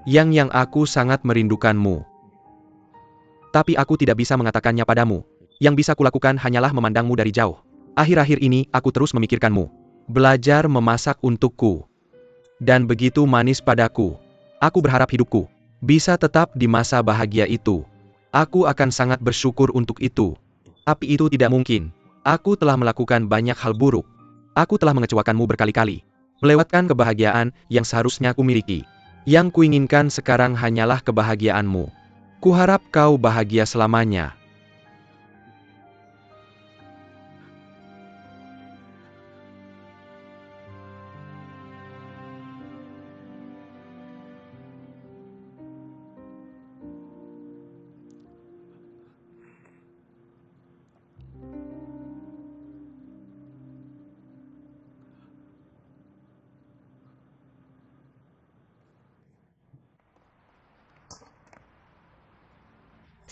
Yang aku sangat merindukanmu. Tapi aku tidak bisa mengatakannya padamu. Yang bisa kulakukan hanyalah memandangmu dari jauh. Akhir-akhir ini aku terus memikirkanmu. Belajar memasak untukku. Dan begitu manis padaku. Aku berharap hidupku bisa tetap di masa bahagia itu. Aku akan sangat bersyukur untuk itu. Tapi itu tidak mungkin. Aku telah melakukan banyak hal buruk. Aku telah mengecewakanmu berkali-kali. Melewatkan kebahagiaan yang seharusnya kumiliki. Yang kuinginkan sekarang hanyalah kebahagiaanmu. Kuharap kau bahagia selamanya.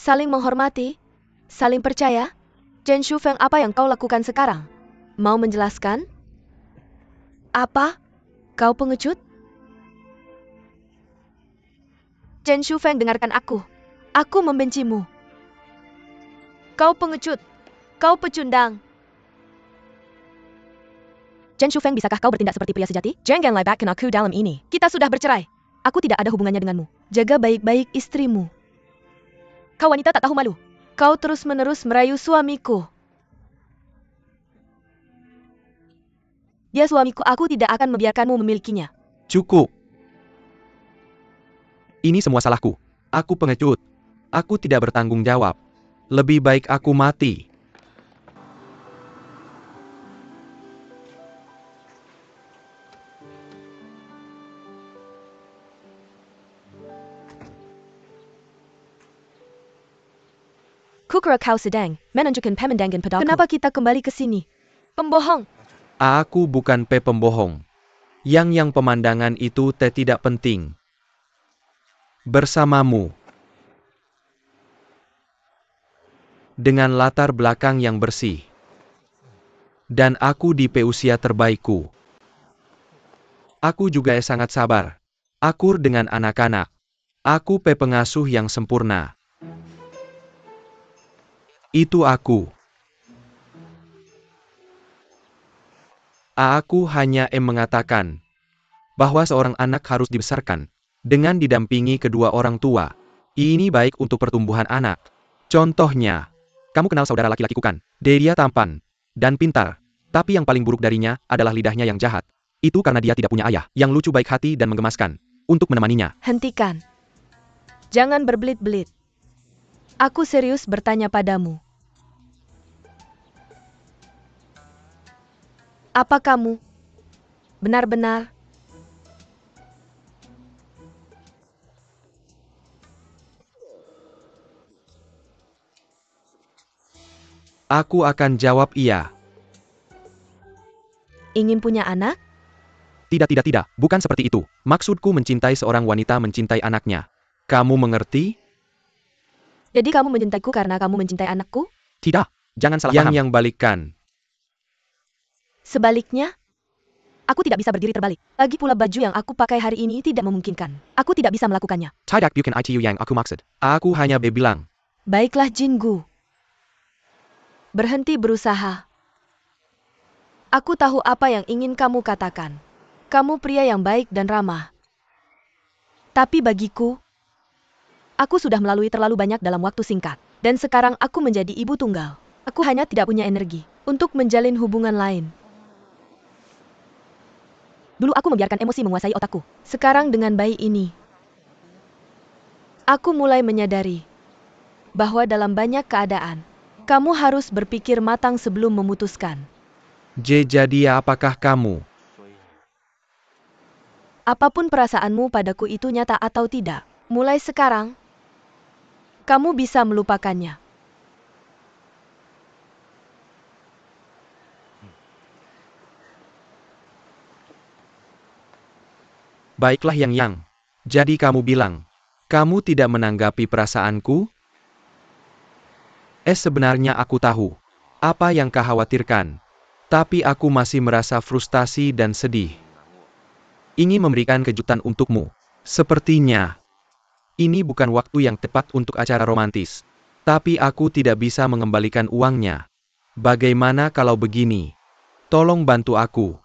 Saling menghormati, saling percaya. Chen Shufeng, apa yang kau lakukan sekarang? Mau menjelaskan? Apa? Kau pengecut? Chen Shufeng, dengarkan aku. Aku membencimu. Kau pengecut. Kau pecundang. Chen Shufeng, bisakah kau bertindak seperti pria sejati? Jangan libatkan aku dalam ini. Kita sudah bercerai. Aku tidak ada hubungannya denganmu. Jaga baik-baik istrimu. Kau wanita tak tahu malu. Kau terus-menerus merayu suamiku. Dia suamiku, aku tidak akan membiarkanmu memilikinya. Cukup. Ini semua salahku. Aku pengecut. Aku tidak bertanggung jawab. Lebih baik aku mati. Kukira kau sedang menunjukkan pemandangan padaku. Kenapa kita kembali ke sini? Pembohong. Aku bukan pembohong. Yang pemandangan itu tidak penting. Bersamamu. Dengan latar belakang yang bersih. Dan aku di usia terbaikku. Aku juga sangat sabar. Akur dengan anak-anak. Aku pengasuh yang sempurna. Itu aku. Aku hanya mengatakan bahwa seorang anak harus dibesarkan dengan didampingi kedua orang tua. Ini baik untuk pertumbuhan anak. Contohnya, kamu kenal saudara laki-lakiku kan? Dia tampan dan pintar, tapi yang paling buruk darinya adalah lidahnya yang jahat. Itu karena dia tidak punya ayah yang lucu, baik hati dan menggemaskan untuk menemaninya. Hentikan. Jangan berbelit-belit. Aku serius bertanya padamu. Apa kamu benar-benar Aku akan jawab iya. ingin punya anak? Tidak, bukan seperti itu. Maksudku mencintai seorang wanita mencintai anaknya. Kamu mengerti? Jadi kamu mencintaiku karena kamu mencintai anakku? Tidak, jangan salah paham. Yang balikkan. Sebaliknya, aku tidak bisa berdiri terbalik. Lagi pula baju yang aku pakai hari ini tidak memungkinkan. Aku tidak bisa melakukannya. Tidak bukan itu yang aku maksud. Aku hanya bilang. Baiklah Jinggu. Berhenti berusaha. Aku tahu apa yang ingin kamu katakan. Kamu pria yang baik dan ramah. Tapi bagiku, aku sudah melalui terlalu banyak dalam waktu singkat. Dan sekarang aku menjadi ibu tunggal. Aku hanya tidak punya energi untuk menjalin hubungan lain. Dulu aku membiarkan emosi menguasai otakku. Sekarang dengan bayi ini, aku mulai menyadari bahwa dalam banyak keadaan, kamu harus berpikir matang sebelum memutuskan. Jadi apakah kamu? Apapun perasaanmu padaku itu nyata atau tidak, mulai sekarang, kamu bisa melupakannya. Baiklah Yang. Jadi kamu bilang, kamu tidak menanggapi perasaanku? Sebenarnya aku tahu apa yang kau khawatirkan. Tapi aku masih merasa frustasi dan sedih. Ingin memberikan kejutan untukmu. Sepertinya Ini bukan waktu yang tepat untuk acara romantis. Tapi aku tidak bisa mengembalikan uangnya. Bagaimana kalau begini? Tolong bantu aku.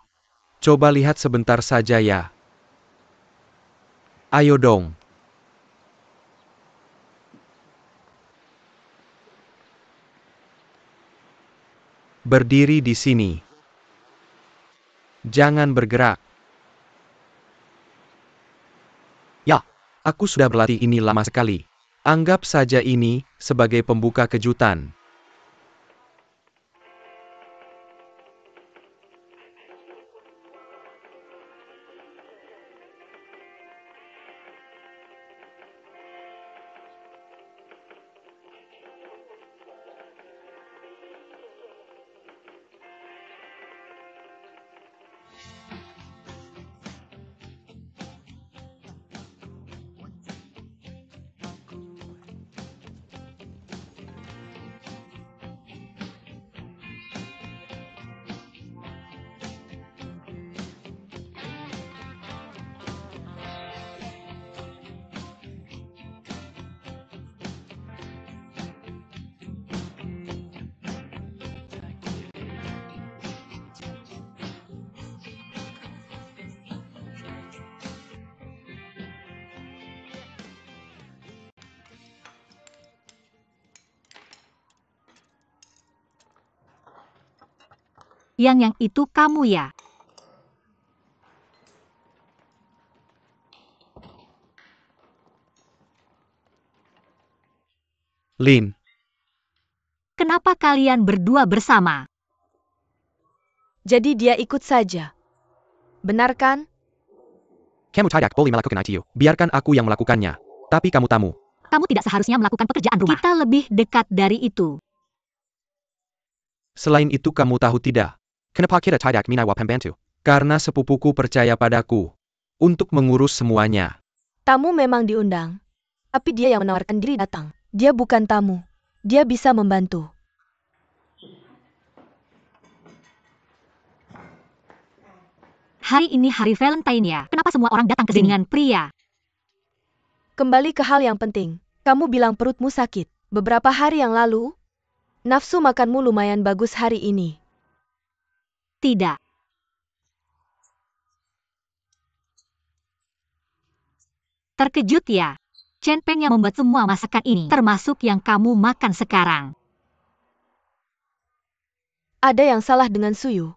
Coba lihat sebentar saja ya. Ayo dong. Berdiri di sini. Jangan bergerak. Ya, aku sudah berlatih ini lama sekali. Anggap saja ini sebagai pembuka kejutan. Yang itu kamu ya? Lin, Kenapa kalian berdua bersama? Jadi dia ikut saja. Benar kan? kamu tidak boleh melakukan itu. Biarkan aku yang melakukannya. Tapi kamu tamu. Kamu tidak seharusnya melakukan pekerjaan rumah. Kita lebih dekat dari itu. Selain itu kamu tahu tidak? Kenapa kita tidak minawa pembantu? Karena sepupuku percaya padaku. Untuk mengurus semuanya. Tamu memang diundang. Tapi dia yang menawarkan diri datang. Dia bukan tamu. Dia bisa membantu. Hari ini hari Valentine ya. Kenapa semua orang datang ke sini dengan pria? Kembali ke hal yang penting. Kamu bilang perutmu sakit. Beberapa hari yang lalu, nafsu makanmu lumayan bagus hari ini. Tidak. Terkejut ya? Chen Peng yang membuat semua masakan ini, termasuk yang kamu makan sekarang. Ada yang salah dengan Suyu.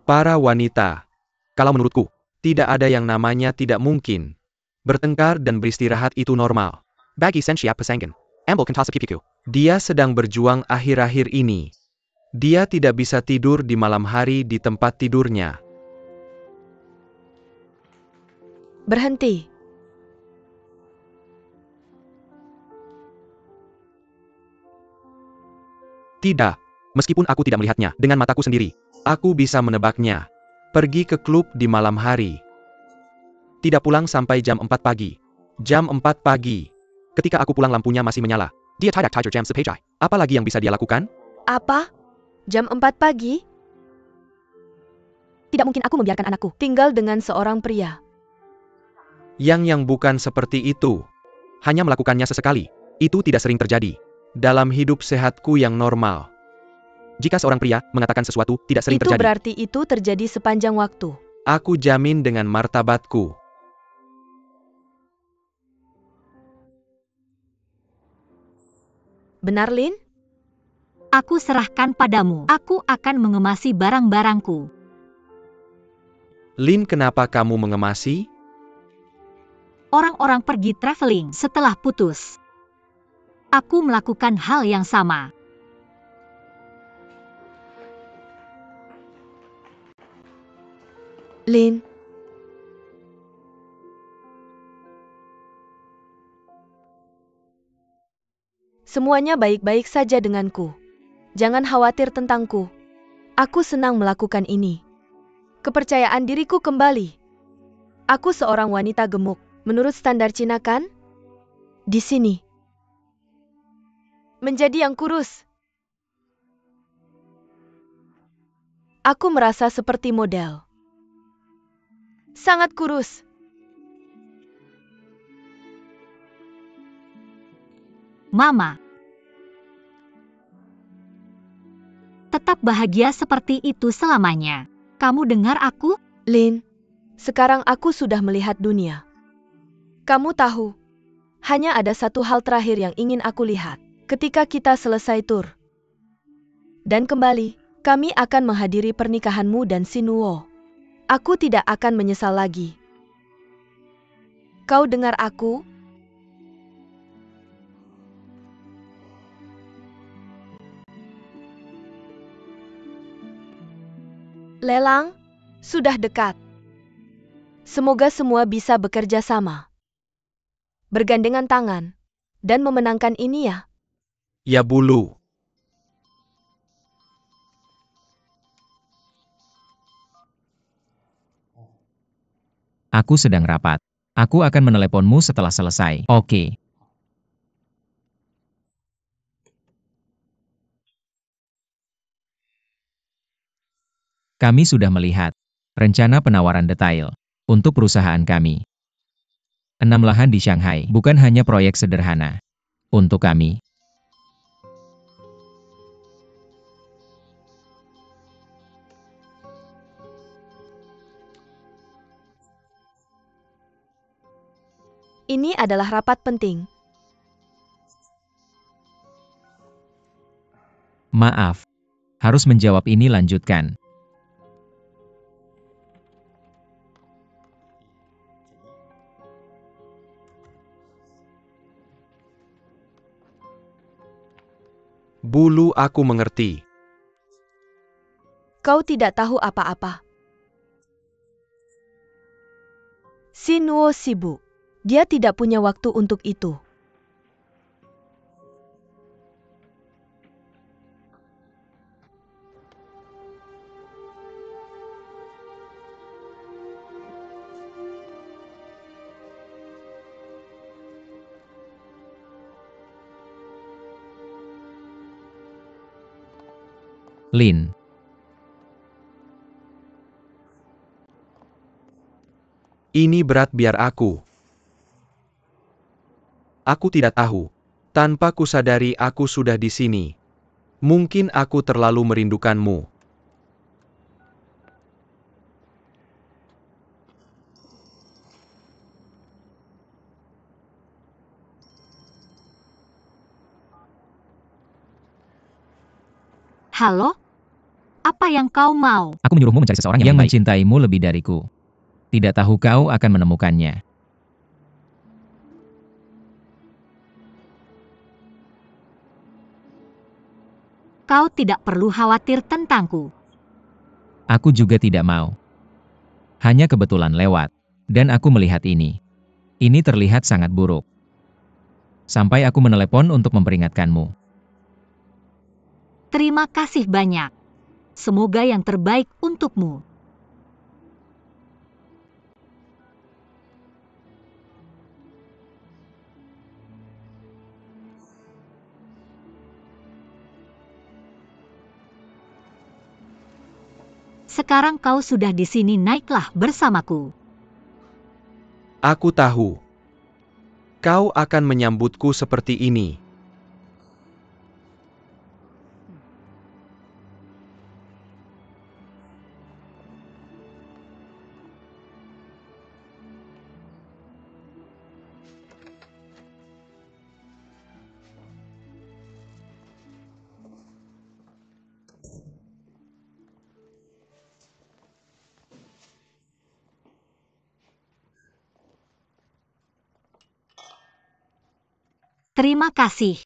Para wanita. Kalau menurutku, tidak ada yang namanya tidak mungkin. Bertengkar dan beristirahat itu normal. Bagi Senshia Pesanggen. Ambil kentasa pipiku. Dia sedang berjuang akhir-akhir ini. Dia tidak bisa tidur di malam hari di tempat tidurnya. Berhenti. Tidak. Meskipun aku tidak melihatnya dengan mataku sendiri. Aku bisa menebaknya. Pergi ke klub di malam hari. Tidak pulang sampai jam 4 pagi. Jam 4 pagi. Ketika aku pulang lampunya masih menyala. Dia tidak tidur jam 10 pagi. Apa lagi yang bisa dia lakukan? Apa? Jam 4 pagi? Tidak mungkin aku membiarkan anakku tinggal dengan seorang pria. Yang bukan seperti itu. Hanya melakukannya sesekali. Itu tidak sering terjadi. Dalam hidup sehatku yang normal. Jika seorang pria mengatakan sesuatu tidak sering Itu terjadi. berarti itu terjadi sepanjang waktu. Aku jamin dengan martabatku. Benar, Lin? Aku serahkan padamu. Aku akan mengemasi barang-barangku. Lin, kenapa kamu mengemasi? Orang-orang pergi traveling setelah putus. Aku melakukan hal yang sama. Lin. Semuanya baik-baik saja denganku. Jangan khawatir tentangku. Aku senang melakukan ini. Kepercayaan diriku kembali. Aku seorang wanita gemuk, menurut standar Cina kan? Di sini. Menjadi yang kurus. Aku merasa seperti model. Sangat kurus. Mama. Tetap bahagia seperti itu selamanya. Kamu dengar aku? Lin, sekarang aku sudah melihat dunia. Kamu tahu, hanya ada satu hal terakhir yang ingin aku lihat. Ketika kita selesai tur dan kembali, kami akan menghadiri pernikahanmu dan Sinuo. Aku tidak akan menyesal lagi. Kau dengar aku? Lelang sudah dekat. Semoga semua bisa bekerja sama, bergandengan tangan, dan memenangkan ini ya. Ya Bulu. Aku sedang rapat. Aku akan meneleponmu setelah selesai. Oke. Kami sudah melihat rencana penawaran detail untuk perusahaan kami. 6 lahan di Shanghai bukan hanya proyek sederhana. Untuk kami, Ini adalah rapat penting. maaf, harus menjawab ini lanjutkan. Bulu, aku mengerti. Kau tidak tahu apa-apa. Sinuo sibuk. Dia tidak punya waktu untuk itu. Lin, Ini berat biar aku. Aku tidak tahu. Tanpa kusadari aku sudah di sini. Mungkin aku terlalu merindukanmu. Halo? Apa yang kau mau? aku menyuruhmu mencari seseorang yang mencintaimu lebih dariku. Tidak tahu kau akan menemukannya. Kau tidak perlu khawatir tentangku. Aku juga tidak mau. Hanya kebetulan lewat. Dan aku melihat ini. Ini terlihat sangat buruk. Sampai aku menelepon untuk memperingatkanmu. Terima kasih banyak. Semoga yang terbaik untukmu. Sekarang kau sudah di sini, naiklah bersamaku. Aku tahu. Kau akan menyambutku seperti ini. Terima kasih.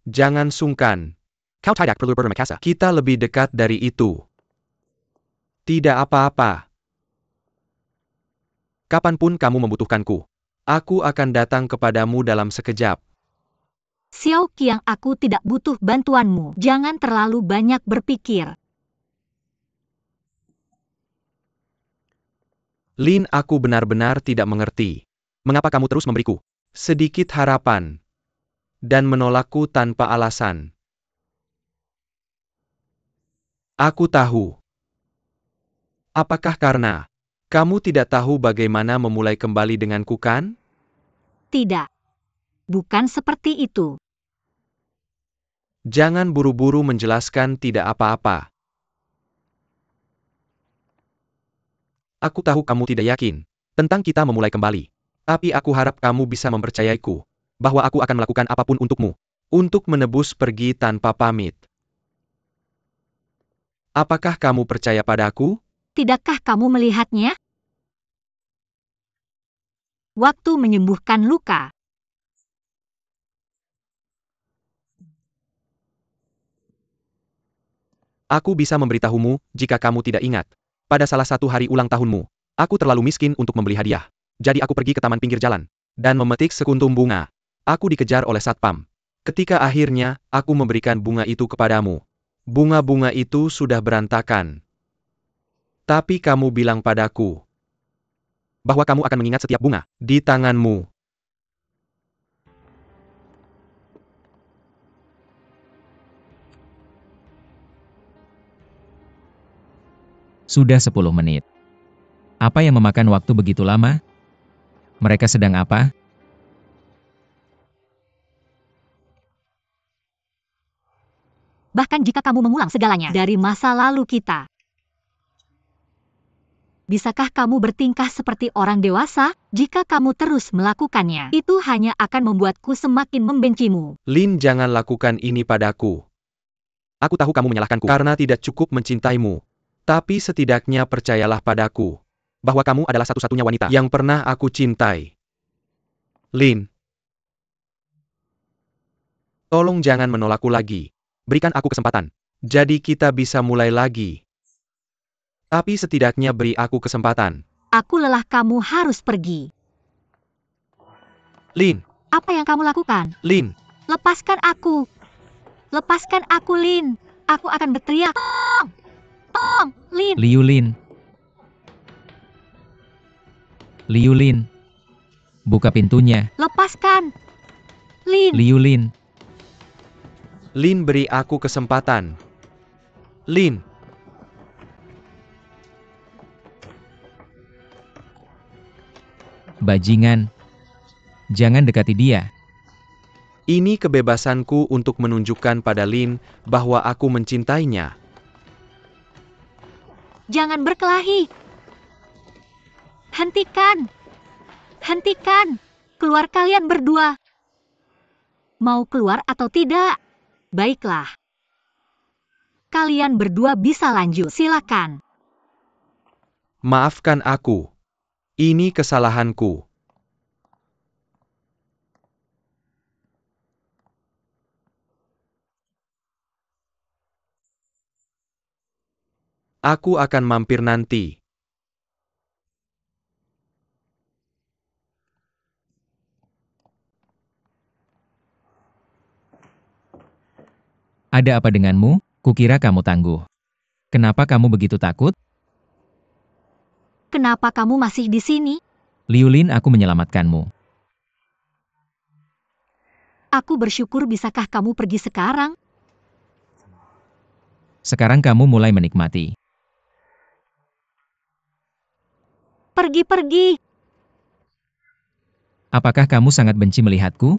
Jangan sungkan. Kau tidak perlu bermakasa. Kita lebih dekat dari itu. Tidak apa-apa. Kapanpun kamu membutuhkanku, aku akan datang kepadamu dalam sekejap. Xiao Qiang, aku tidak butuh bantuanmu. Jangan terlalu banyak berpikir. Lin, aku benar-benar tidak mengerti. Mengapa kamu terus memberiku sedikit harapan dan menolakku tanpa alasan? Aku tahu. Apakah karena kamu tidak tahu bagaimana memulai kembali denganku kan? Tidak. Bukan seperti itu. Jangan buru-buru menjelaskan tidak apa-apa. Aku tahu kamu tidak yakin tentang kita memulai kembali. Tapi aku harap kamu bisa mempercayaiku bahwa aku akan melakukan apapun untukmu. Untuk menebus pergi tanpa pamit. Apakah kamu percaya padaku? Tidakkah kamu melihatnya? Waktu menyembuhkan luka. Aku bisa memberitahumu jika kamu tidak ingat. Pada salah satu hari ulang tahunmu, aku terlalu miskin untuk membeli hadiah. Jadi aku pergi ke taman pinggir jalan dan memetik sekuntum bunga. Aku dikejar oleh satpam. Ketika akhirnya aku memberikan bunga itu kepadamu. Bunga-bunga itu sudah berantakan. Tapi kamu bilang padaku bahwa kamu akan mengingat setiap bunga di tanganmu. Sudah 10 menit. Apa yang memakan waktu begitu lama? Mereka sedang apa? Bahkan jika kamu mengulang segalanya dari masa lalu kita. Bisakah kamu bertingkah seperti orang dewasa? Jika kamu terus melakukannya, itu hanya akan membuatku semakin membencimu. Lin, jangan lakukan ini padaku. Aku tahu kamu menyalahkanku karena tidak cukup mencintaimu. Tapi setidaknya percayalah padaku bahwa kamu adalah satu-satunya wanita yang pernah aku cintai. Lin, tolong jangan menolakku lagi. Berikan aku kesempatan. Jadi kita bisa mulai lagi. Tapi setidaknya beri aku kesempatan. Aku lelah, kamu harus pergi. Lin, Apa yang kamu lakukan? Lin, Lepaskan aku. Lepaskan aku, Lin. Aku akan berteriak. Tolong! Tolong, Lin. Liu Lin. Liu Lin. Buka pintunya. Lepaskan. Lin. Liu Lin. Lin, beri aku kesempatan. Lin. Bajingan. Jangan dekati dia. Ini kebebasanku untuk menunjukkan pada Lin bahwa aku mencintainya. Jangan berkelahi. Hentikan. Hentikan. Keluar kalian berdua. Mau keluar atau tidak? Baiklah. Kalian berdua bisa lanjut. Silakan. Maafkan aku. Ini kesalahanku. Aku akan mampir nanti. Ada apa denganmu? Kukira kamu tangguh. Kenapa kamu begitu takut? Kenapa kamu masih di sini? Liu Lin, aku menyelamatkanmu. Aku bersyukur. Bisakah kamu pergi sekarang? Sekarang kamu mulai menikmati. Pergi-pergi. Apakah kamu sangat benci melihatku?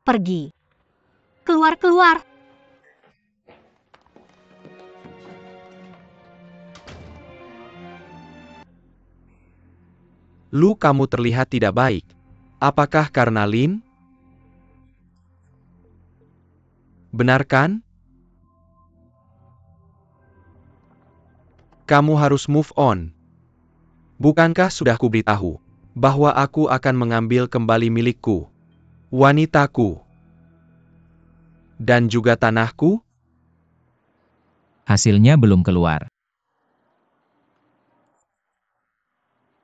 Pergi. Keluar-keluar. Lu, kamu terlihat tidak baik. Apakah karena Lin? Benar kan? Kamu harus move on. Bukankah sudah kuberitahu bahwa aku akan mengambil kembali milikku, wanitaku, dan juga tanahku? Hasilnya belum keluar.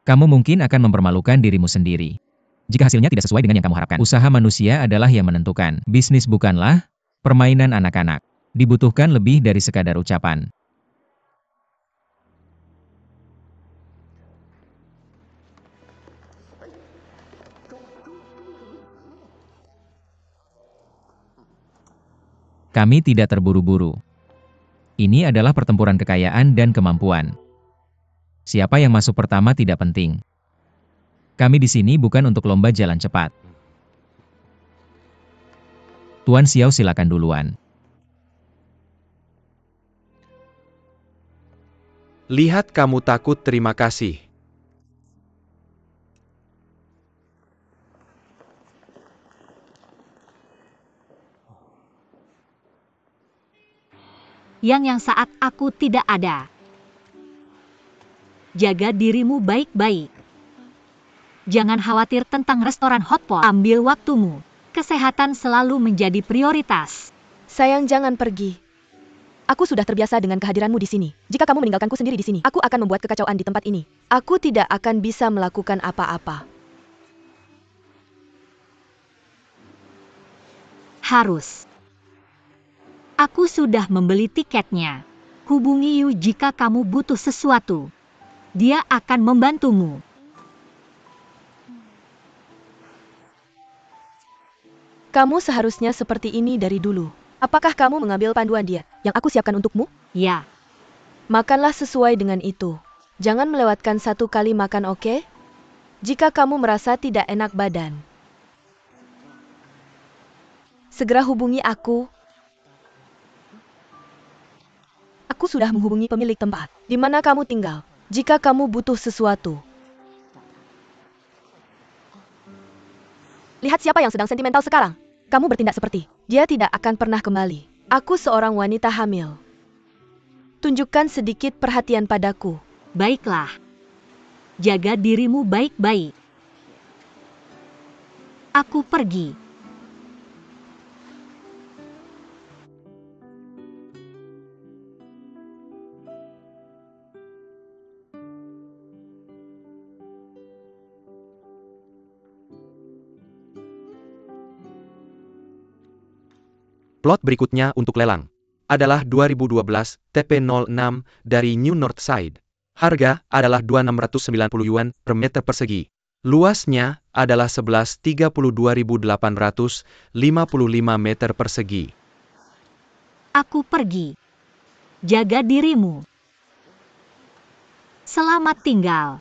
Kamu mungkin akan mempermalukan dirimu sendiri. Jika hasilnya tidak sesuai dengan yang kamu harapkan. Usaha manusia adalah yang menentukan. Bisnis bukanlah permainan anak-anak. Dibutuhkan lebih dari sekadar ucapan. Kami tidak terburu-buru. Ini adalah pertempuran kekayaan dan kemampuan. Siapa yang masuk pertama tidak penting. Kami di sini bukan untuk lomba jalan cepat. Tuan Xiao silakan duluan. Lihat kamu takut, terima kasih. Yang saat aku tidak ada. Jaga dirimu baik-baik. Jangan khawatir tentang restoran hotpot. Ambil waktumu. Kesehatan selalu menjadi prioritas. Sayang, jangan pergi. Aku sudah terbiasa dengan kehadiranmu di sini. Jika kamu meninggalkanku sendiri di sini, aku akan membuat kekacauan di tempat ini. Aku tidak akan bisa melakukan apa-apa. Harus. Aku sudah membeli tiketnya. Hubungi Yu jika kamu butuh sesuatu. Dia akan membantumu. Kamu seharusnya seperti ini dari dulu. Apakah kamu mengambil panduan dia yang aku siapkan untukmu? Ya. Makanlah sesuai dengan itu. Jangan melewatkan satu kali makan, oke? Jika kamu merasa tidak enak badan, segera hubungi aku. Aku sudah menghubungi pemilik tempat di mana kamu tinggal. Jika kamu butuh sesuatu. Lihat siapa yang sedang sentimental sekarang. Kamu bertindak seperti dia tidak akan pernah kembali. Aku seorang wanita hamil. Tunjukkan sedikit perhatian padaku. Baiklah. Jaga dirimu baik-baik. Aku pergi. Plot berikutnya untuk lelang adalah 2012 TP06 dari New Northside. Harga adalah 2.690 yuan per meter persegi. Luasnya adalah 11.32.855 meter persegi. Aku pergi. Jaga dirimu. Selamat tinggal.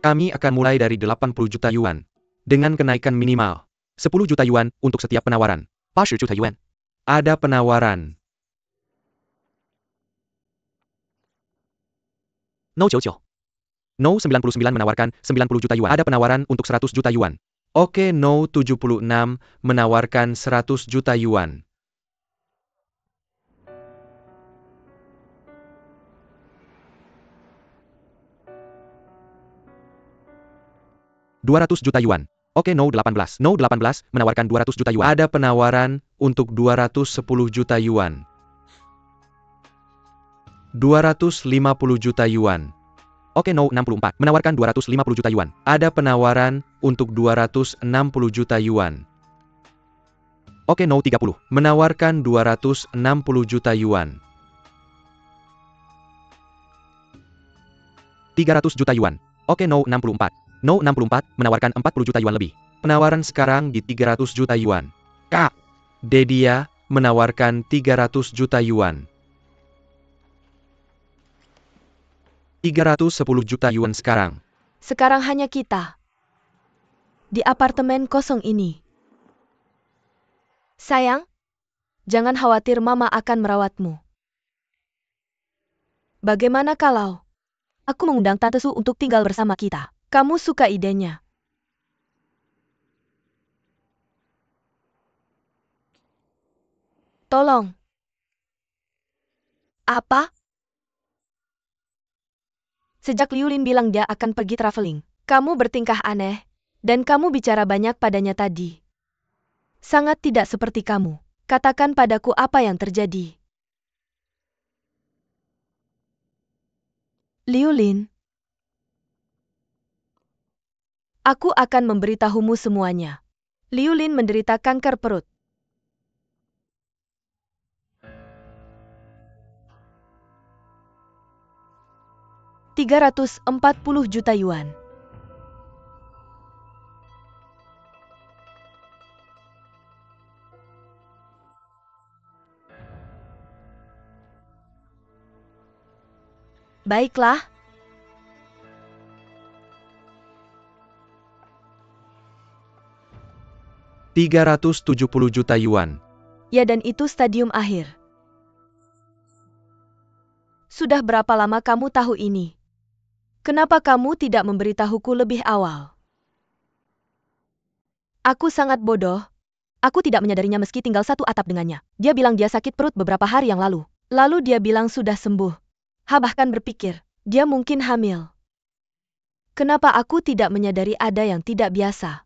Kami akan mulai dari 80 juta yuan. Dengan kenaikan minimal 10 juta yuan untuk setiap penawaran. 80 juta yuan. Ada penawaran. No 99. No 99 menawarkan 90 juta yuan. Ada penawaran untuk 100 juta yuan. Oke, No 76 menawarkan 100 juta yuan. $200 juta yuan. Oke, No 18. No 18 menawarkan 200 juta yuan. Ada penawaran untuk 210 juta yuan. 250 juta yuan. Oke, No 64 menawarkan 250 juta yuan. Ada penawaran untuk 260 juta yuan. Oke, No 30 menawarkan 260 juta yuan. 300 juta yuan. Oke, No 64. No 64 menawarkan 40 juta yuan lebih. Penawaran sekarang di 300 juta yuan. Kak, Dedia menawarkan 300 juta yuan. 310 juta yuan sekarang. Sekarang hanya kita. Di apartemen kosong ini. Sayang, jangan khawatir, Mama akan merawatmu. Bagaimana kalau aku mengundang Tante Su untuk tinggal bersama kita? Kamu suka idenya? Tolong. Apa? Sejak Liu Lin bilang dia akan pergi traveling, kamu bertingkah aneh, dan kamu bicara banyak padanya tadi. Sangat tidak seperti kamu. Katakan padaku apa yang terjadi. Liu Lin. Aku akan memberitahumu semuanya. Liu Lin menderita kanker perut. $340 juta. Baiklah. $370 juta. Ya, dan itu stadium akhir. Sudah berapa lama kamu tahu ini? Kenapa kamu tidak memberitahuku lebih awal? Aku sangat bodoh. Aku tidak menyadarinya meski tinggal satu atap dengannya. Dia bilang dia sakit perut beberapa hari yang lalu. Lalu dia bilang sudah sembuh. Bahkan berpikir, dia mungkin hamil. Kenapa aku tidak menyadari ada yang tidak biasa?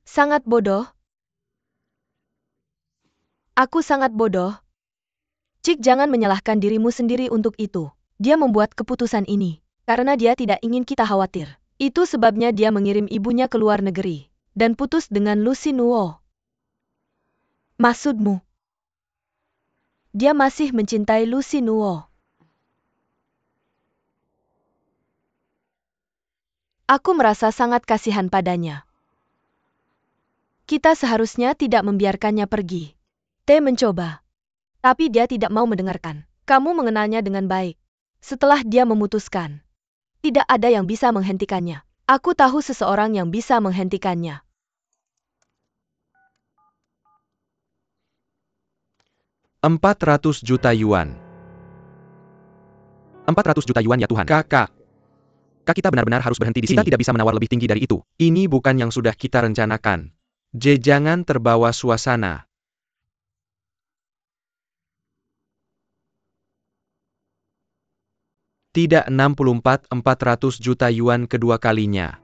Sangat bodoh. Aku sangat bodoh. Cik, jangan menyalahkan dirimu sendiri untuk itu. Dia membuat keputusan ini karena dia tidak ingin kita khawatir. Itu sebabnya dia mengirim ibunya ke luar negeri dan putus dengan Lucy Nuo. Maksudmu? Dia masih mencintai Lucy Nuo. Aku merasa sangat kasihan padanya. Kita seharusnya tidak membiarkannya pergi. T mencoba. Tapi dia tidak mau mendengarkan. Kamu mengenalnya dengan baik. Setelah dia memutuskan, tidak ada yang bisa menghentikannya. Aku tahu seseorang yang bisa menghentikannya. $400 juta. $400 juta ya Tuhan. Kakak. Kak, kita benar-benar harus berhenti di sini. Kita tidak bisa menawar lebih tinggi dari itu. Ini bukan yang sudah kita rencanakan. Jangan terbawa suasana. Tidak 400 juta yuan kedua kalinya.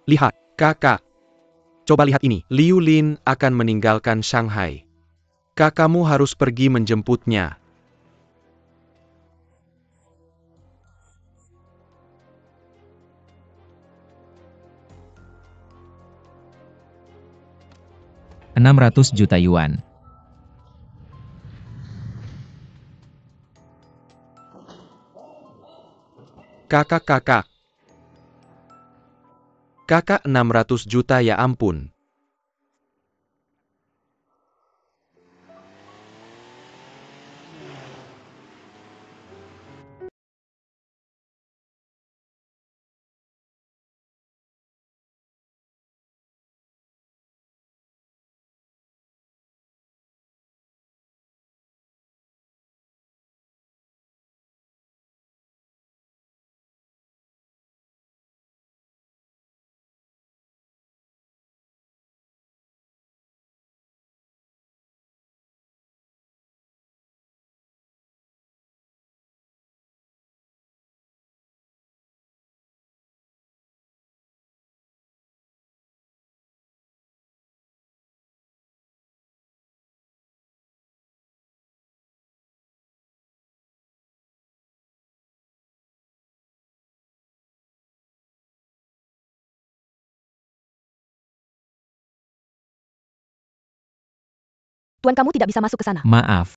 Lihat, kakak. Coba lihat ini. Liu Lin akan meninggalkan Shanghai. Kakakmu harus pergi menjemputnya. $600 juta. Kakak. Kakak 600 juta ya ampun. Tuan, kamu tidak bisa masuk ke sana. Maaf.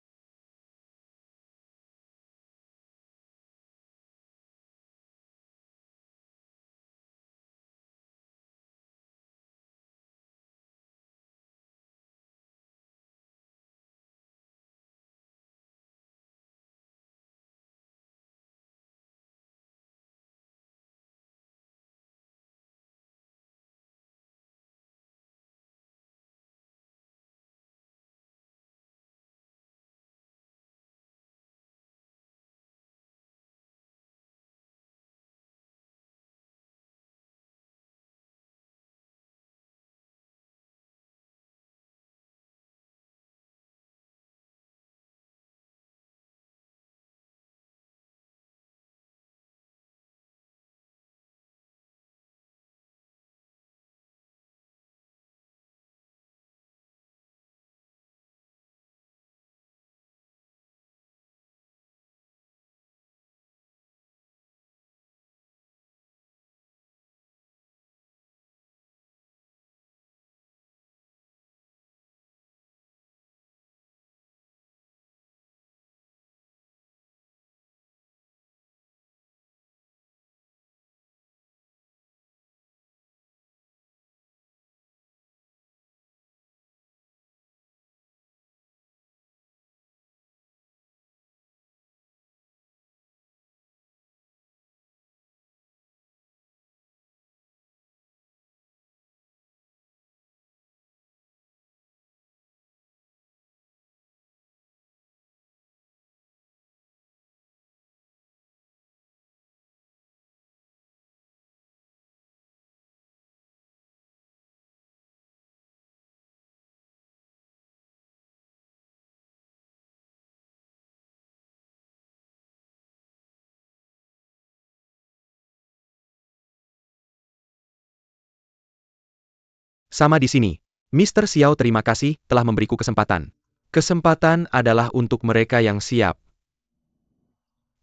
Sama di sini. Mr. Xiao, terima kasih telah memberiku kesempatan. Kesempatan adalah untuk mereka yang siap.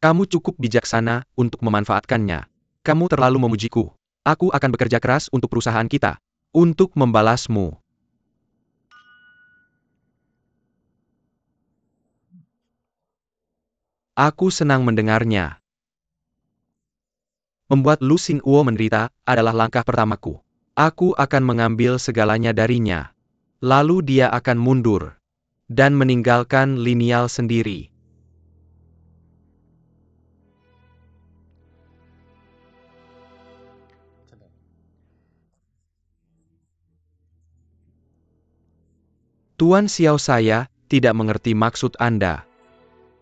Kamu cukup bijaksana untuk memanfaatkannya. Kamu terlalu memujiku. Aku akan bekerja keras untuk perusahaan kita. Untuk membalasmu. Aku senang mendengarnya. Membuat Lu Xinguo menderita adalah langkah pertamaku. Aku akan mengambil segalanya darinya. Lalu dia akan mundur. Dan meninggalkan Linial sendiri. Tuan Xiao, saya tidak mengerti maksud Anda.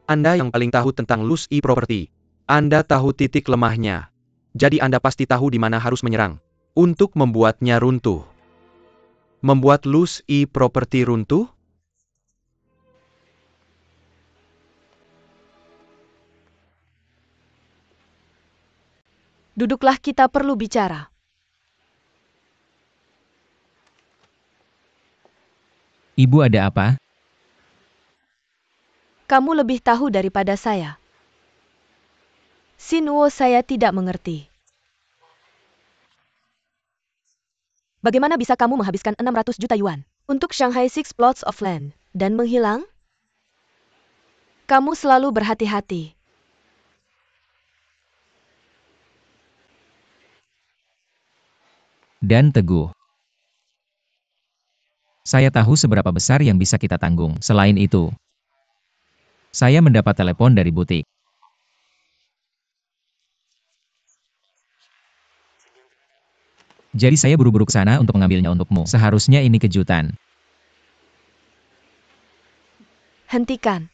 Anda yang paling tahu tentang Lus E Property. Anda tahu titik lemahnya. Jadi Anda pasti tahu di mana harus menyerang. Untuk membuatnya runtuh. Membuat Lus E Property runtuh? Duduklah, kita perlu bicara. Ibu, ada apa? Kamu lebih tahu daripada saya. Xinguo, saya tidak mengerti. Bagaimana bisa kamu menghabiskan 600 juta yuan untuk Shanghai Six Plots of Land dan menghilang? Kamu selalu berhati-hati. Dan teguh. Saya tahu seberapa besar yang bisa kita tanggung. Selain itu, saya mendapat telepon dari butik. Jadi saya buru-buru ke sana untuk mengambilnya untukmu. Seharusnya ini kejutan. Hentikan.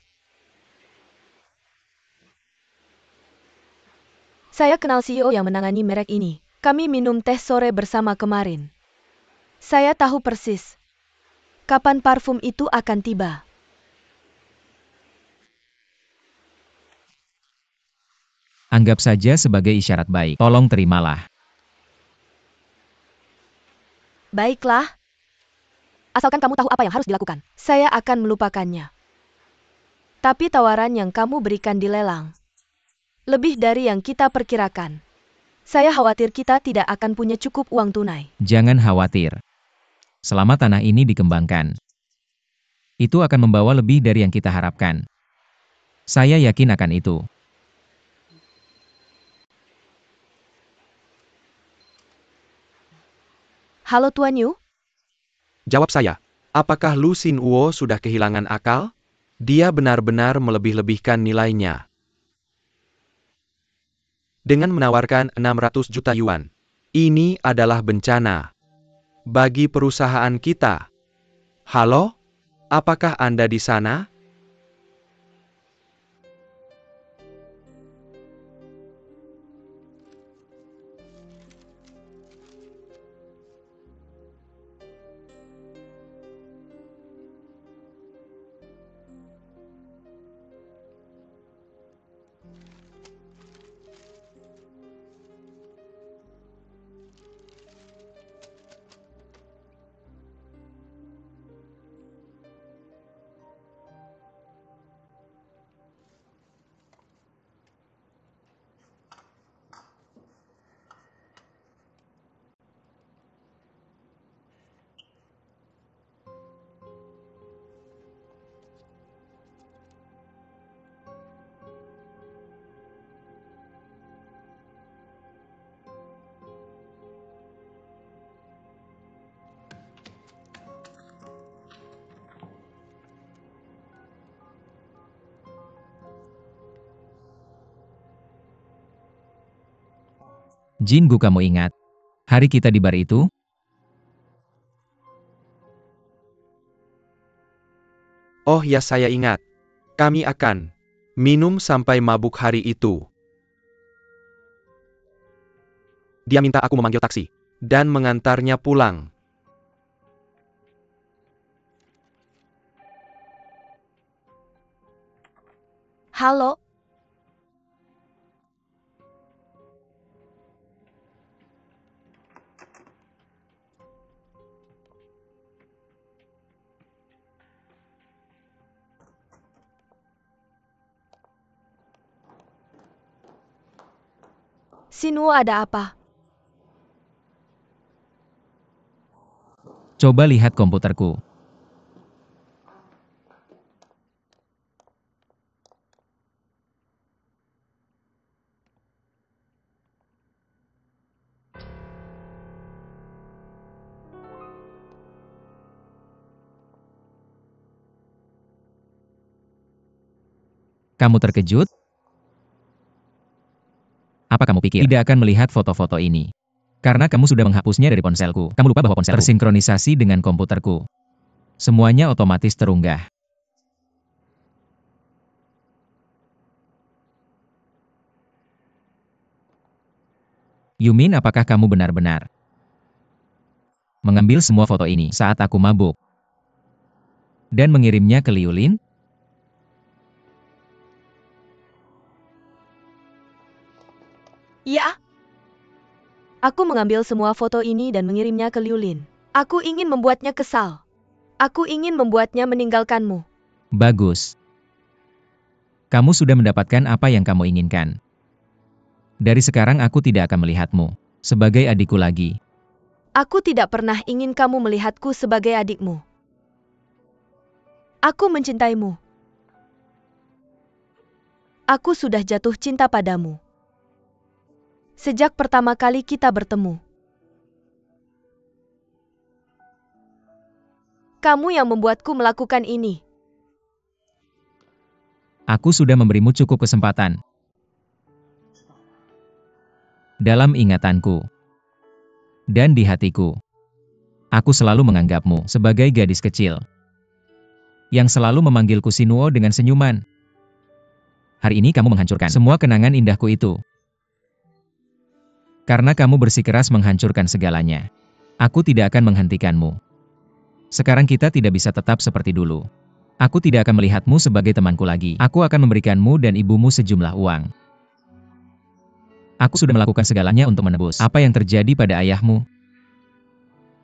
Saya kenal CEO yang menangani merek ini. Kami minum teh sore bersama kemarin. Saya tahu persis kapan parfum itu akan tiba. Anggap saja sebagai isyarat baik. Tolong terimalah. Baiklah. Asalkan kamu tahu apa yang harus dilakukan, saya akan melupakannya. Tapi tawaran yang kamu berikan dilelang lebih dari yang kita perkirakan. Saya khawatir kita tidak akan punya cukup uang tunai. Jangan khawatir. Selama tanah ini dikembangkan, itu akan membawa lebih dari yang kita harapkan. Saya yakin akan itu. Halo Tuan Yu, Jawab saya. Apakah Lu Xinguo sudah kehilangan akal? Dia benar-benar melebih-lebihkan nilainya. Dengan menawarkan 600 juta yuan. Ini adalah bencana bagi perusahaan kita. Halo? Apakah Anda di sana? Jinggu, kamu ingat hari kita di bar itu? Oh ya, saya ingat. Kami akan minum sampai mabuk hari itu. Dia minta aku memanggil taksi dan mengantarnya pulang. halo. Sinuo, ada apa? Coba lihat komputerku. Kamu terkejut? Apa kamu pikir tidak akan melihat foto-foto ini? Karena kamu sudah menghapusnya dari ponselku. Kamu lupa bahwa ponselku tersinkronisasi dengan komputerku. Semuanya otomatis terunggah. Yumin, apakah kamu benar-benar mengambil semua foto ini saat aku mabuk dan mengirimnya ke Liulin? Ya. Aku mengambil semua foto ini dan mengirimnya ke Liulin. Aku ingin membuatnya kesal. Aku ingin membuatnya meninggalkanmu. Bagus. Kamu sudah mendapatkan apa yang kamu inginkan. Dari sekarang aku tidak akan melihatmu sebagai adikku lagi. Aku tidak pernah ingin kamu melihatku sebagai adikmu. Aku mencintaimu. Aku sudah jatuh cinta padamu. Sejak pertama kali kita bertemu. Kamu yang membuatku melakukan ini. Aku sudah memberimu cukup kesempatan. Dalam ingatanku dan di hatiku, aku selalu menganggapmu sebagai gadis kecil yang selalu memanggilku Sinuo dengan senyuman. Hari ini kamu menghancurkan semua kenangan indahku itu. Karena kamu bersikeras menghancurkan segalanya. Aku tidak akan menghentikanmu. Sekarang kita tidak bisa tetap seperti dulu. Aku tidak akan melihatmu sebagai temanku lagi. Aku akan memberikanmu dan ibumu sejumlah uang. Aku sudah melakukan segalanya untuk menebus apa yang terjadi pada ayahmu.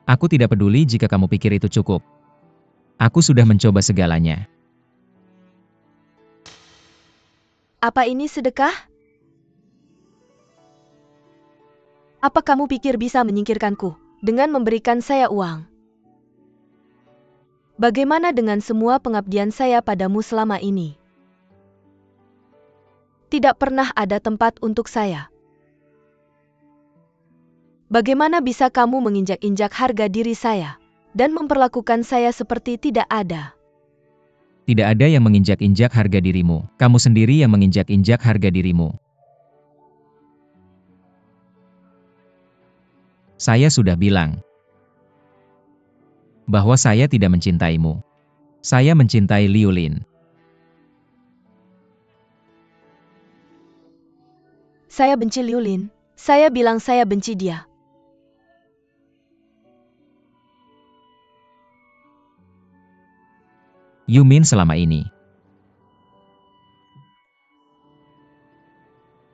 Aku tidak peduli jika kamu pikir itu cukup. Aku sudah mencoba segalanya. Apa ini sedekah? Apa kamu pikir bisa menyingkirkanku dengan memberikan saya uang? Bagaimana dengan semua pengabdian saya padamu selama ini? Tidak pernah ada tempat untuk saya. Bagaimana bisa kamu menginjak-injak harga diri saya dan memperlakukan saya seperti tidak ada? Tidak ada yang menginjak-injak harga dirimu. Kamu sendiri yang menginjak-injak harga dirimu. Saya sudah bilang bahwa saya tidak mencintaimu. Saya mencintai Liulin. Saya benci Liulin. Saya bilang saya benci dia. Yumin, selama ini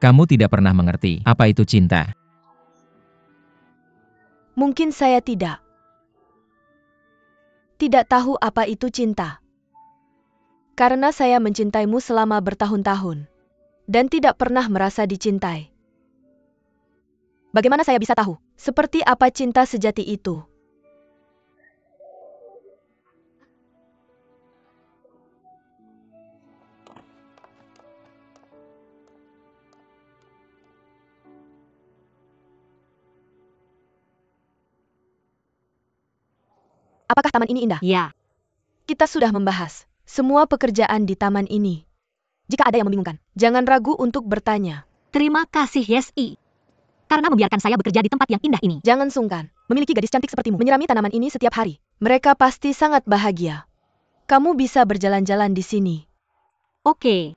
kamu tidak pernah mengerti apa itu cinta. Mungkin saya tidak tahu apa itu cinta. Karena saya mencintaimu selama bertahun-tahun dan tidak pernah merasa dicintai. Bagaimana saya bisa tahu seperti apa cinta sejati itu? Apakah taman ini indah? Ya, Kita sudah membahas semua pekerjaan di taman ini. Jika ada yang membingungkan, jangan ragu untuk bertanya. terima kasih Yesi. Karena membiarkan saya bekerja di tempat yang indah ini. Jangan sungkan, memiliki gadis cantik sepertimu menyirami tanaman ini setiap hari. Mereka pasti sangat bahagia. Kamu bisa berjalan-jalan di sini. Oke.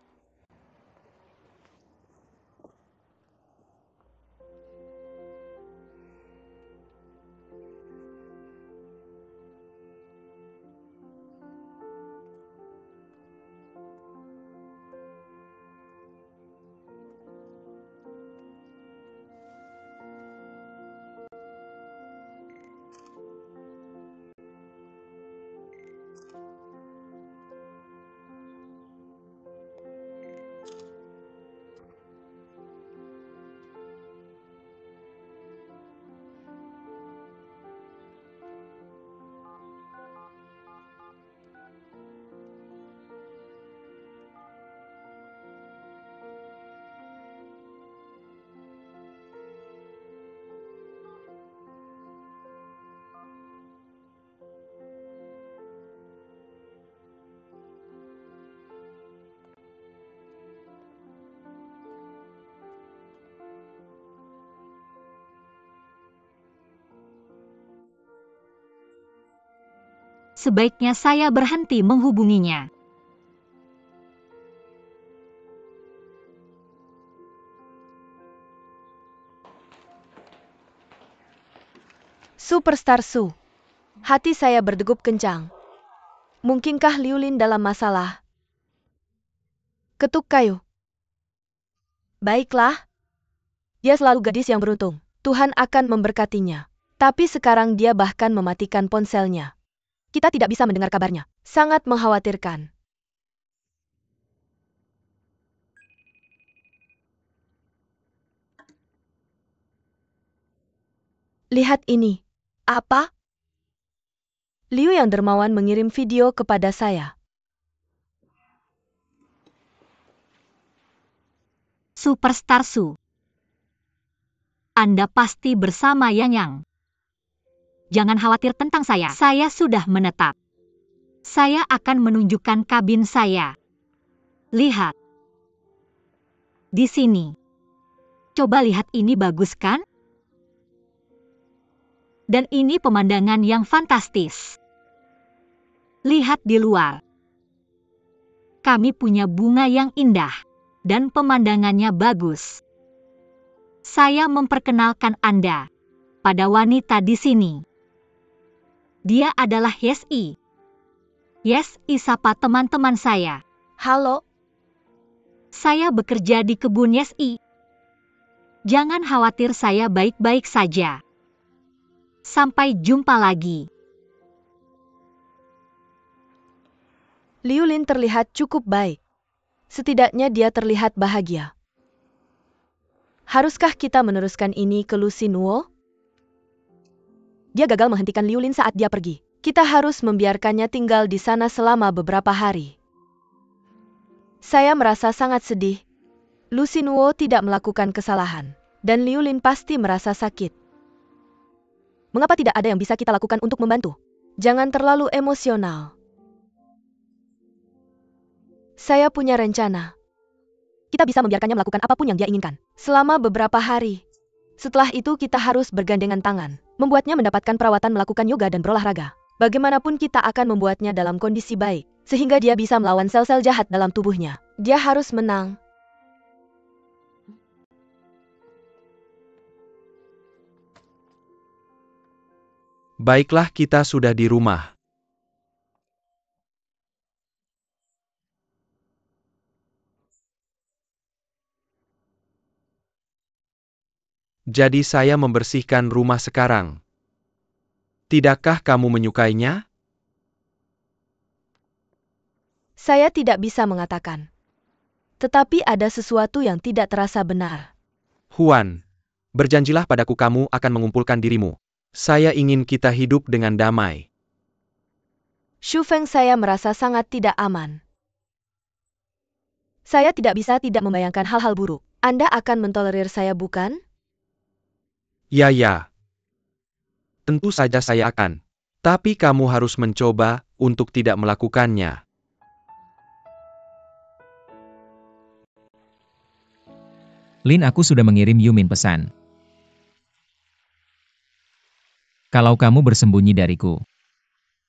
Sebaiknya saya berhenti menghubunginya. Superstar Su. Hati saya berdegup kencang. Mungkinkah Liu Lin dalam masalah? Ketuk kayu. Baiklah. Dia selalu gadis yang beruntung. Tuhan akan memberkatinya. Tapi sekarang dia bahkan mematikan ponselnya. Kita tidak bisa mendengar kabarnya. Sangat mengkhawatirkan. Lihat ini. Apa? Liu yang dermawan mengirim video kepada saya. Superstar Su. Anda pasti bersama Yang Yang. Jangan khawatir tentang saya. Saya sudah menetap. Saya akan menunjukkan kabin saya. Lihat. Di sini. Coba lihat, ini bagus kan? Dan ini pemandangan yang fantastis. Lihat di luar. Kami punya bunga yang indah. Dan pemandangannya bagus. Saya memperkenalkan Anda pada wanita di sini. Dia adalah Yesi. Yesi sapa teman-teman saya. Halo? Saya bekerja di kebun Yesi. Jangan khawatir, saya baik-baik saja. Sampai jumpa lagi. Liu Lin terlihat cukup baik. Setidaknya dia terlihat bahagia. Haruskah kita meneruskan ini ke Lu Xinwo? Dia gagal menghentikan Liu Lin saat dia pergi. Kita harus membiarkannya tinggal di sana selama beberapa hari. Saya merasa sangat sedih. Lu Xinwo tidak melakukan kesalahan. Dan Liu Lin pasti merasa sakit. Mengapa tidak ada yang bisa kita lakukan untuk membantu? Jangan terlalu emosional. Saya punya rencana. Kita bisa membiarkannya melakukan apapun yang dia inginkan. Selama beberapa hari. Setelah itu kita harus bergandengan tangan. Membuatnya mendapatkan perawatan, melakukan yoga dan berolahraga. Bagaimanapun kita akan membuatnya dalam kondisi baik. Sehingga dia bisa melawan sel-sel jahat dalam tubuhnya. Dia harus menang. Baiklah, kita sudah di rumah. Jadi saya membersihkan rumah sekarang. Tidakkah kamu menyukainya? Saya tidak bisa mengatakan. Tetapi ada sesuatu yang tidak terasa benar. Huan, berjanjilah padaku kamu akan mengumpulkan dirimu. Saya ingin kita hidup dengan damai. Shu Feng, saya merasa sangat tidak aman. Saya tidak bisa tidak membayangkan hal-hal buruk. Anda akan mentolerir saya, bukan? Ya. Tentu saja saya akan. Tapi kamu harus mencoba untuk tidak melakukannya. Lin, aku sudah mengirim Yumin pesan. Kalau kamu bersembunyi dariku.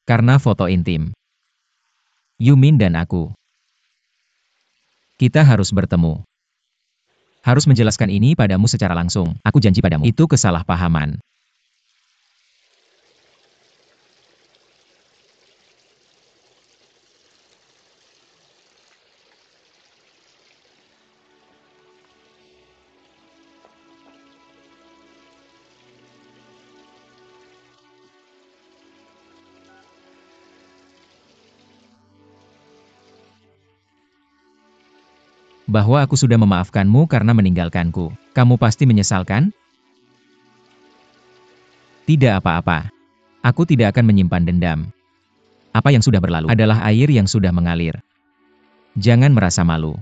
Karena foto intim. Yumin dan aku. Kita harus bertemu. Harus menjelaskan ini padamu secara langsung. Aku janji padamu. Itu kesalahpahaman. Bahwa aku sudah memaafkanmu karena meninggalkanku. Kamu pasti menyesalkan? Tidak apa-apa. Aku tidak akan menyimpan dendam. Apa yang sudah berlalu adalah air yang sudah mengalir. Jangan merasa malu.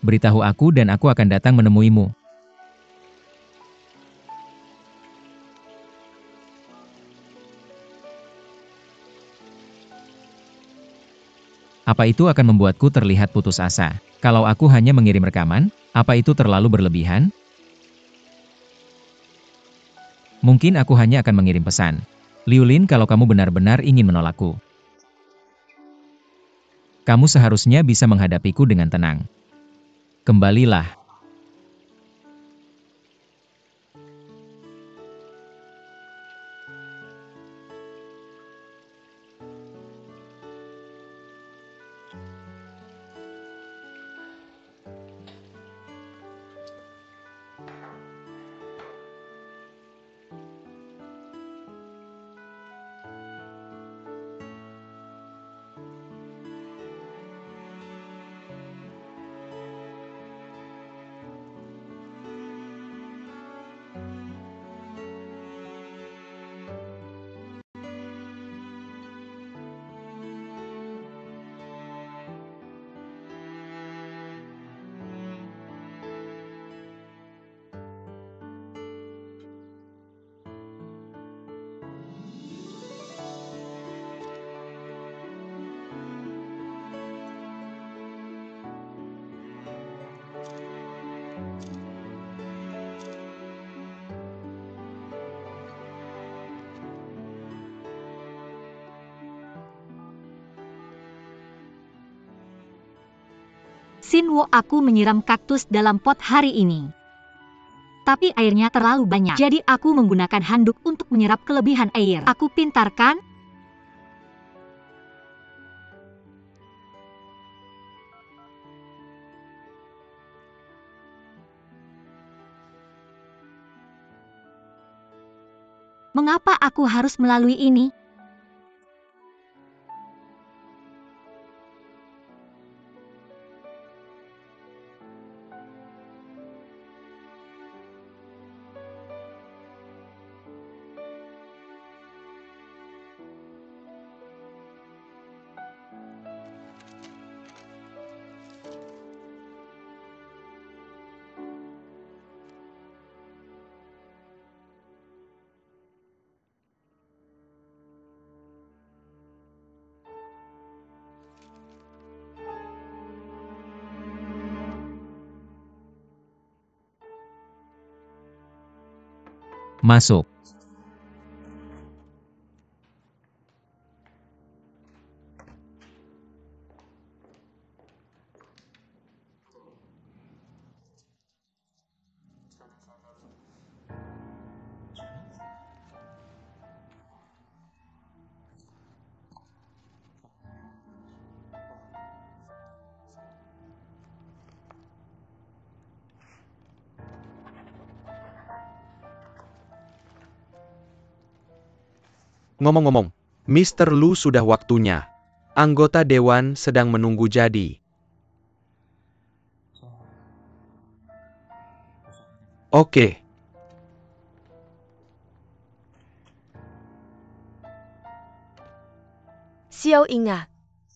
Beritahu aku dan aku akan datang menemuimu. Apa itu akan membuatku terlihat putus asa? Kalau aku hanya mengirim rekaman, apa itu terlalu berlebihan? Mungkin aku hanya akan mengirim pesan. Liulin, kalau kamu benar-benar ingin menolakku, kamu seharusnya bisa menghadapiku dengan tenang. Kembalilah. Xinwo, aku menyiram kaktus dalam pot hari ini. Tapi airnya terlalu banyak, jadi aku menggunakan handuk untuk menyerap kelebihan air. Aku pintar kan? Mengapa aku harus melalui ini? Masuk. Ngomong-ngomong, Mr. Lu, sudah waktunya. Anggota dewan sedang menunggu jadi. Oke. Xiao Inga,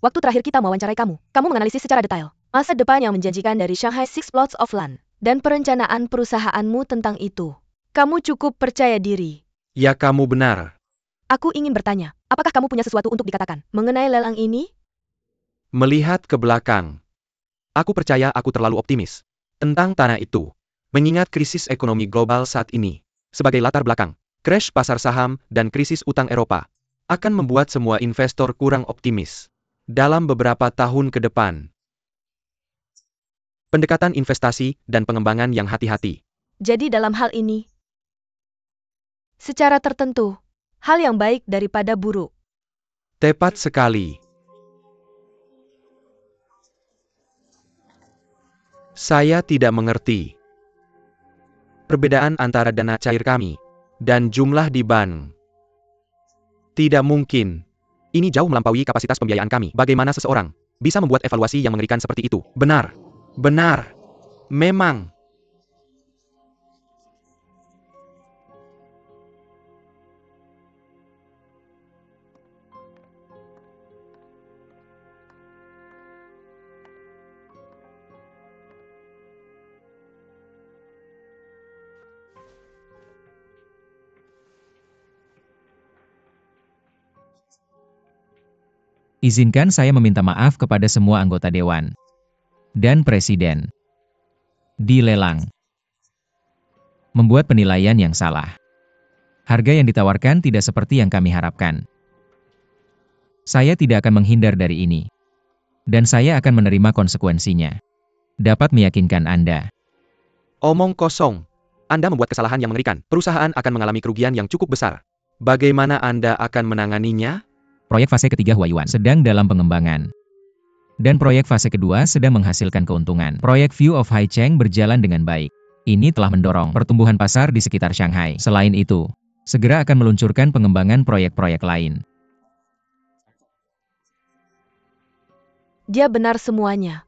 waktu terakhir kita mewawancarai kamu menganalisis secara detail masa depan yang menjanjikan dari Shanghai Six Plots of Land dan perencanaan perusahaanmu tentang itu. Kamu cukup percaya diri. Ya, kamu benar. Aku ingin bertanya, apakah kamu punya sesuatu untuk dikatakan mengenai lelang ini? Melihat ke belakang, aku percaya aku terlalu optimis tentang tanah itu. Mengingat krisis ekonomi global saat ini, sebagai latar belakang, crash pasar saham dan krisis utang Eropa akan membuat semua investor kurang optimis dalam beberapa tahun ke depan. Pendekatan investasi dan pengembangan yang hati-hati. Jadi dalam hal ini, secara tertentu, hal yang baik daripada buruk. Tepat sekali. Saya tidak mengerti perbedaan antara dana cair kami dan jumlah di bank. Tidak mungkin. Ini jauh melampaui kapasitas pembiayaan kami. Bagaimana seseorang bisa membuat evaluasi yang mengerikan seperti itu? Benar. Benar. Memang. Izinkan saya meminta maaf kepada semua anggota dewan dan presiden. Di lelang, membuat penilaian yang salah. Harga yang ditawarkan tidak seperti yang kami harapkan. Saya tidak akan menghindar dari ini. Dan saya akan menerima konsekuensinya. Dapat meyakinkan Anda. Omong kosong. Anda membuat kesalahan yang mengerikan. Perusahaan akan mengalami kerugian yang cukup besar. Bagaimana Anda akan menanganinya? Proyek fase ketiga Huayuan sedang dalam pengembangan. Dan proyek fase kedua sedang menghasilkan keuntungan. Proyek View of Haicheng berjalan dengan baik. Ini telah mendorong pertumbuhan pasar di sekitar Shanghai. Selain itu, segera akan meluncurkan pengembangan proyek-proyek lain. Dia benar semuanya.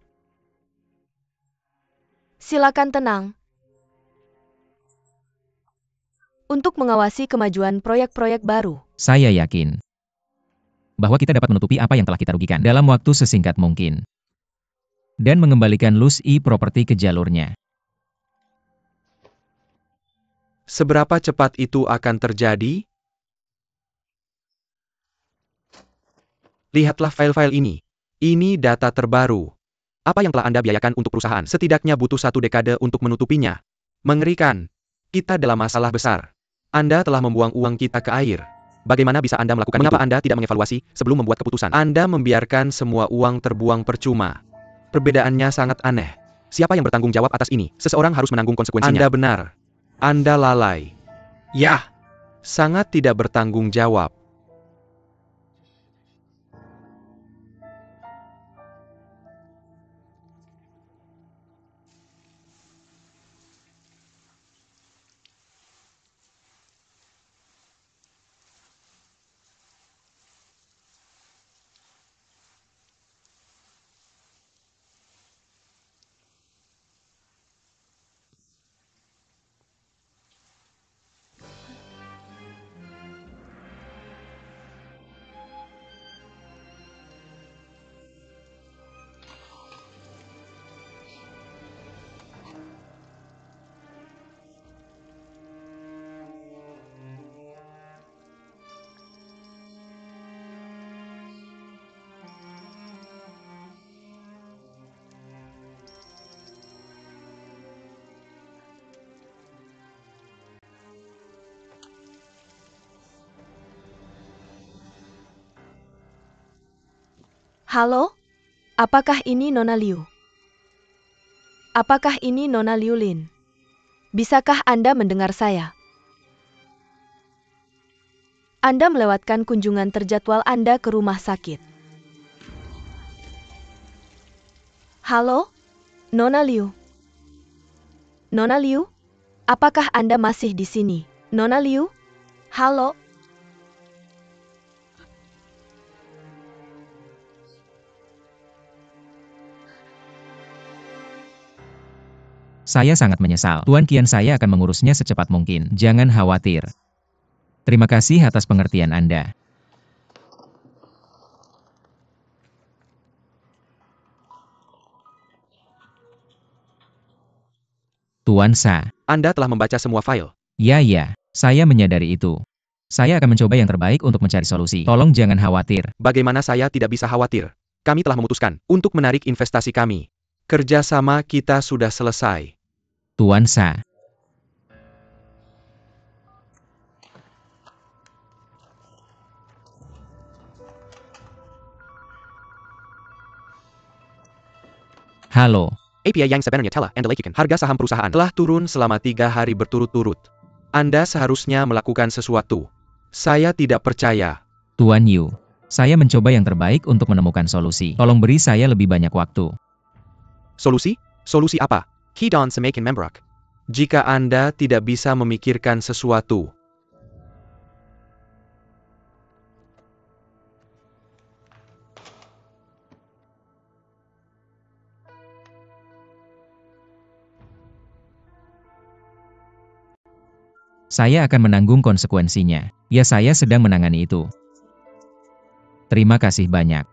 Silakan tenang. Untuk mengawasi kemajuan proyek-proyek baru. Saya yakin bahwa kita dapat menutupi apa yang telah kita rugikan dalam waktu sesingkat mungkin. Dan mengembalikan Lus E Property ke jalurnya. Seberapa cepat itu akan terjadi? Lihatlah file-file ini. Ini data terbaru. Apa yang telah Anda biayakan untuk perusahaan? Setidaknya butuh 1 dekade untuk menutupinya. Mengerikan. Kita dalam masalah besar. Anda telah membuang uang kita ke air. Bagaimana bisa Anda melakukan itu? Mengapa Anda tidak mengevaluasi sebelum membuat keputusan? Anda membiarkan semua uang terbuang percuma. Perbedaannya sangat aneh. Siapa yang bertanggung jawab atas ini? Seseorang harus menanggung konsekuensinya. Anda benar. Anda lalai. Yah, sangat tidak bertanggung jawab. Halo? Apakah ini Nona Liu? Apakah ini Nona Liu Lin? Bisakah Anda mendengar saya? Anda melewatkan kunjungan terjadwal Anda ke rumah sakit. Halo? Nona Liu? Nona Liu? Apakah Anda masih di sini? Nona Liu? Halo? Saya sangat menyesal. Tuan Qian, saya akan mengurusnya secepat mungkin. Jangan khawatir. Terima kasih atas pengertian Anda. Tuan Sa. Anda telah membaca semua file. Ya, saya menyadari itu. Saya akan mencoba yang terbaik untuk mencari solusi. Tolong jangan khawatir. Bagaimana saya tidak bisa khawatir? Kami telah memutuskan untuk menarik investasi kami. Kerjasama kita sudah selesai. Tuan Sa. Halo. API yang sebenarnya telah and Lakikan. Harga saham perusahaan telah turun selama 3 hari berturut-turut. Anda seharusnya melakukan sesuatu. Saya tidak percaya. Tuan Yu. Saya mencoba yang terbaik untuk menemukan solusi. Tolong beri saya lebih banyak waktu. Solusi? Solusi apa? Hidon semakin membrak. Jika Anda tidak bisa memikirkan sesuatu. Saya akan menanggung konsekuensinya. Ya, saya sedang menangani itu. Terima kasih banyak.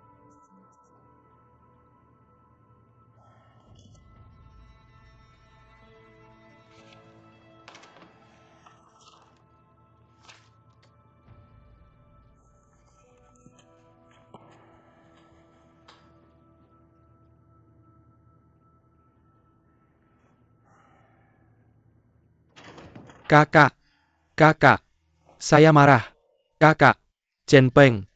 Kakak. Saya marah. Kakak, Chen Peng.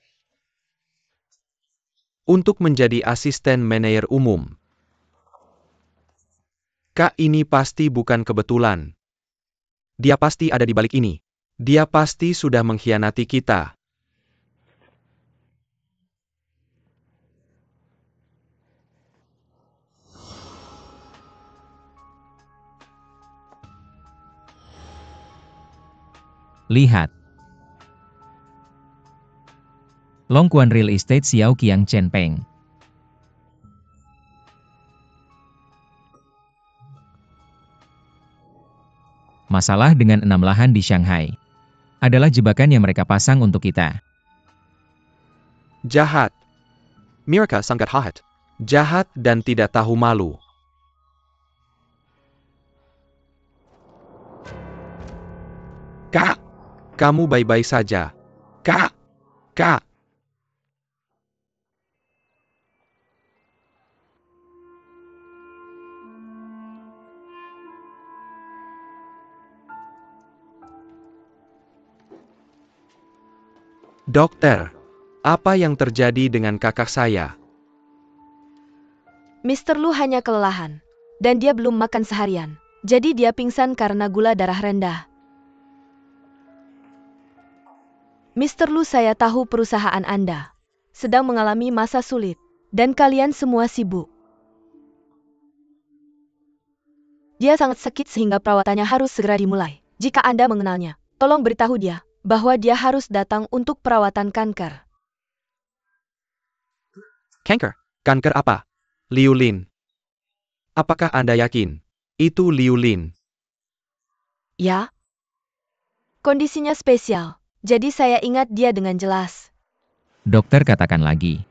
Untuk menjadi asisten manajer umum. Kak, ini pasti bukan kebetulan. Dia pasti ada di balik ini. Dia pasti sudah mengkhianati kita. Lihat. Longquan Real Estate Xiao Qiang Chen Peng. Masalah dengan 6 lahan di Shanghai adalah jebakan yang mereka pasang untuk kita. Jahat. Mereka sangat jahat. Jahat dan tidak tahu malu. Kak, kamu baik-baik saja. Kak, Kak. Dokter, apa yang terjadi dengan kakak saya? Mr. Lu hanya kelelahan. Dan dia belum makan seharian. Jadi dia pingsan karena gula darah rendah. Mr. Lu, saya tahu perusahaan Anda sedang mengalami masa sulit. Dan kalian semua sibuk. Dia sangat sakit sehingga perawatannya harus segera dimulai. Jika Anda mengenalnya, tolong beritahu dia bahwa dia harus datang untuk perawatan kanker. Kanker? Kanker apa? Liu Lin. Apakah Anda yakin? Itu Liu Lin. Ya. Kondisinya spesial. Jadi saya ingat dia dengan jelas. Dokter katakan lagi.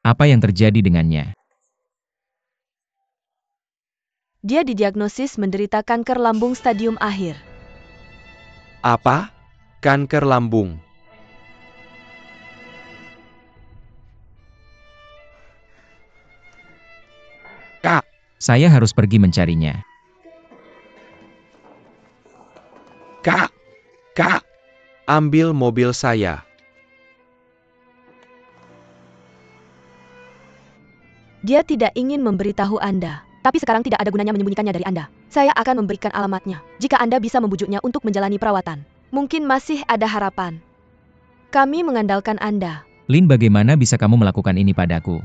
Apa yang terjadi dengannya? Dia didiagnosis menderita kanker lambung stadium akhir. Apa? Kanker lambung. Kak, Saya harus pergi mencarinya. Kak, Kak. Ambil mobil saya. Dia tidak ingin memberitahu Anda. Tapi sekarang tidak ada gunanya menyembunyikannya dari Anda. Saya akan memberikan alamatnya. Jika Anda bisa membujuknya untuk menjalani perawatan, mungkin masih ada harapan. Kami mengandalkan Anda. Lin, bagaimana bisa kamu melakukan ini padaku?